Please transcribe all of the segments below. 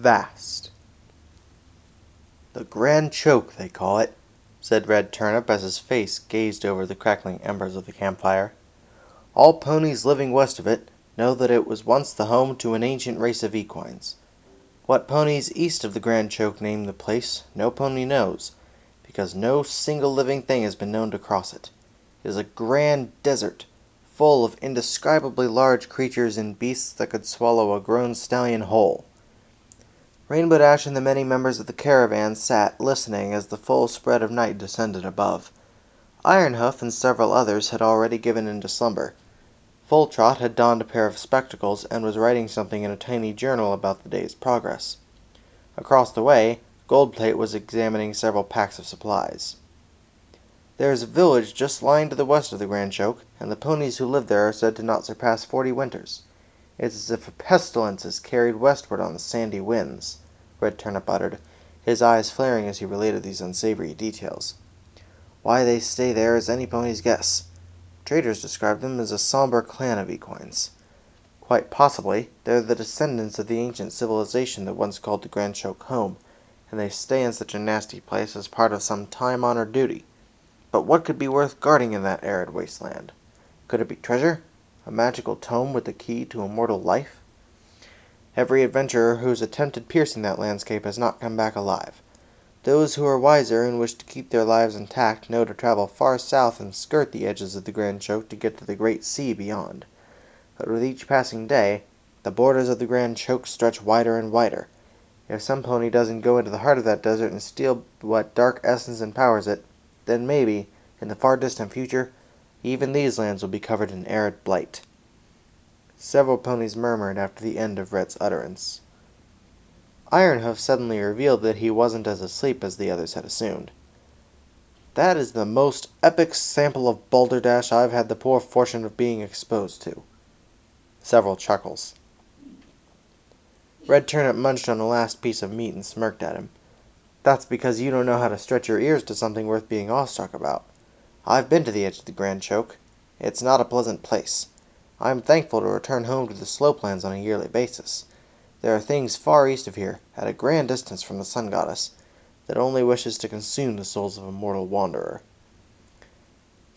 vast. "The Grand Choke, they call it," said Red Turnip as his face gazed over the crackling embers of the campfire. "All ponies living west of it know that it was once the home to an ancient race of equines. What ponies east of the Grand Choke name the place, no pony knows, because no single living thing has been known to cross it. It is a grand desert, full of indescribably large creatures and beasts that could swallow a grown stallion whole." Rainbow Dash and the many members of the caravan sat listening as the full spread of night descended above. Ironhoof and several others had already given in to slumber. Full Trot had donned a pair of spectacles and was writing something in a tiny journal about the day's progress. Across the way, Goldplate was examining several packs of supplies. "There is a village just lying to the west of the Grand Choke, and the ponies who live there are said to not surpass 40 winters. It's as if a pestilence is carried westward on the sandy winds," Red Turnip uttered, his eyes flaring as he related these unsavory details. "Why they stay there is any pony's guess. Traders describe them as a somber clan of equines. Quite possibly they're the descendants of the ancient civilization that once called the Grand Choke home, and they stay in such a nasty place as part of some time-honored duty. But what could be worth guarding in that arid wasteland? Could it be treasure? A magical tome with the key to immortal life? Every adventurer who has attempted piercing that landscape has not come back alive. Those who are wiser and wish to keep their lives intact know to travel far south and skirt the edges of the Grand Choke to get to the great sea beyond. But with each passing day, the borders of the Grand Choke stretch wider and wider. If some pony doesn't go into the heart of that desert and steal what dark essence empowers it, then maybe, in the far distant future, even these lands will be covered in arid blight." Several ponies murmured after the end of Red's utterance. Ironhoof suddenly revealed that he wasn't as asleep as the others had assumed. "That is the most epic sample of balderdash I've had the poor fortune of being exposed to." Several chuckles. Red Turnip munched on the last piece of meat and smirked at him. "That's because you don't know how to stretch your ears to something worth being awestruck about. I've been to the edge of the Grand Choke. It's not a pleasant place. I am thankful to return home to the Sloplands on a yearly basis. There are things far east of here, at a grand distance from the Sun Goddess, that only wishes to consume the souls of a mortal wanderer."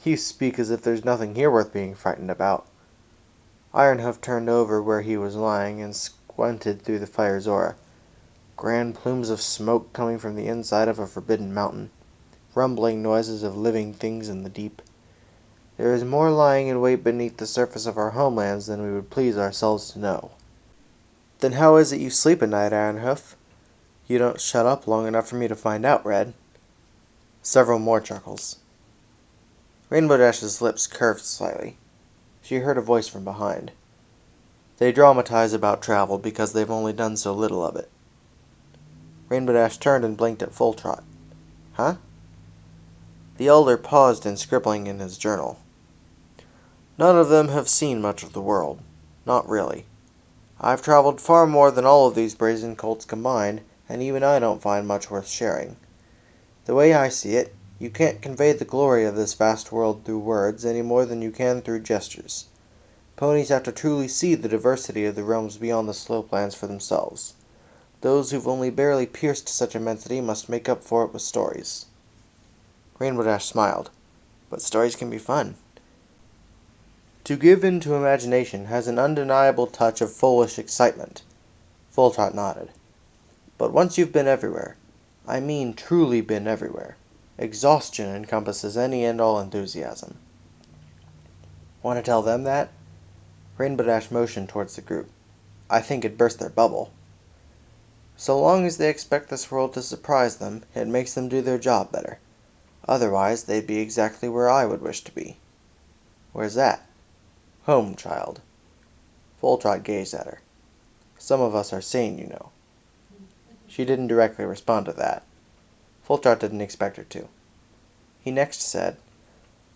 "You speak as if there's nothing here worth being frightened about." Ironhoof turned over where he was lying and squinted through the fire's aura. Grand plumes of smoke coming from the inside of a forbidden mountain. Rumbling noises of living things in the deep. There is more lying in wait beneath the surface of our homelands than we would please ourselves to know. "Then how is it you sleep at night, Ironhoof? You don't shut up long enough for me to find out, Red." Several more chuckles. Rainbow Dash's lips curved slightly. She heard a voice from behind. "They dramatize about travel because they've only done so little of it." Rainbow Dash turned and blinked at Full Trot. "Huh?" The elder paused in scribbling in his journal. "None of them have seen much of the world. Not really. I've traveled far more than all of these brazen colts combined, and even I don't find much worth sharing. The way I see it, you can't convey the glory of this vast world through words any more than you can through gestures. Ponies have to truly see the diversity of the realms beyond the Sloplands for themselves. Those who've only barely pierced such immensity must make up for it with stories." Rainbow Dash smiled. "But stories can be fun." "To give in to imagination has an undeniable touch of foolish excitement." Full Trot nodded. "But once you've been everywhere, I mean truly been everywhere, exhaustion encompasses any and all enthusiasm." "Want to tell them that?" Rainbow Dash motioned towards the group. "I think it'd burst their bubble." "So long as they expect this world to surprise them, it makes them do their job better. Otherwise, they'd be exactly where I would wish to be." "Where's that?" "Home, child." Full Trot gazed at her. "Some of us are sane, you know." She didn't directly respond to that. Full Trot didn't expect her to. He next said,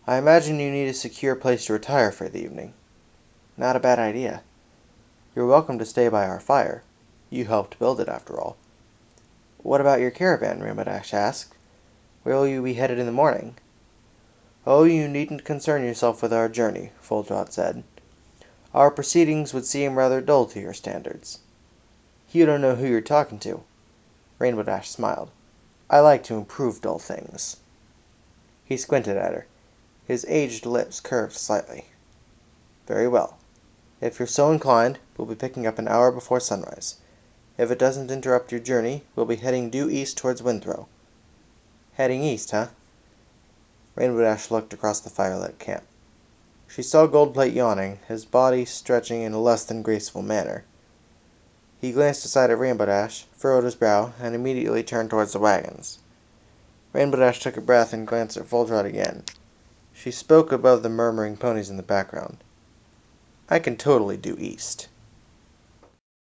"I imagine you need a secure place to retire for the evening." "Not a bad idea." "You're welcome to stay by our fire. You helped build it, after all." "What about your caravan?" Rainbow Dash asked. "Where will you be headed in the morning?" "Oh, you needn't concern yourself with our journey," Full Trot said. "Our proceedings would seem rather dull to your standards." You don't know who you're talking to. Rainbow Dash smiled. I like to improve dull things. He squinted at her. His aged lips curved slightly. Very well. If you're so inclined, we'll be picking up an hour before sunrise. If it doesn't interrupt your journey, we'll be heading due east towards Windthrow. Heading east, huh? Rainbow Dash looked across the firelit camp. She saw Goldplate yawning, his body stretching in a less than graceful manner. He glanced aside at Rainbow Dash, furrowed his brow, and immediately turned towards the wagons. Rainbow Dash took a breath and glanced at Full Trot again. She spoke above the murmuring ponies in the background. I can totally do east.